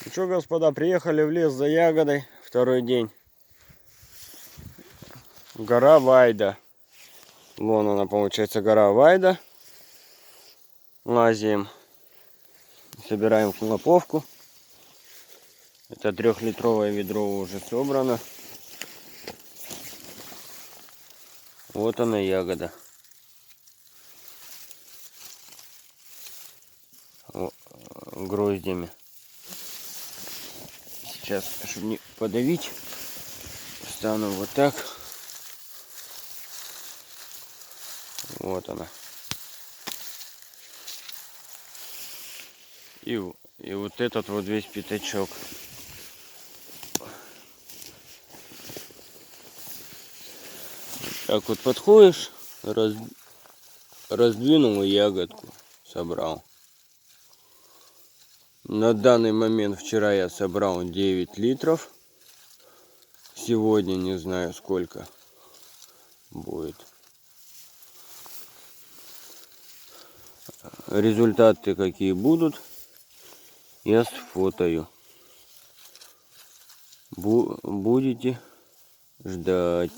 Ну что, господа, приехали в лес за ягодой. Второй день. Гора Вайда. Вон она, получается, гора Вайда. Лазим. Собираем хлоповку. Это 3-литровое ведро уже собрано. Вот она, ягода. Гроздями. Сейчас, чтобы не подавить, стану вот так. Вот она. И вот этот вот весь пятачок. Так вот подходишь, раздвинул и ягодку собрал. На данный момент вчера я собрал 9 литров. Сегодня не знаю сколько будет. Результаты какие будут, я сфотаю. Будете ждать.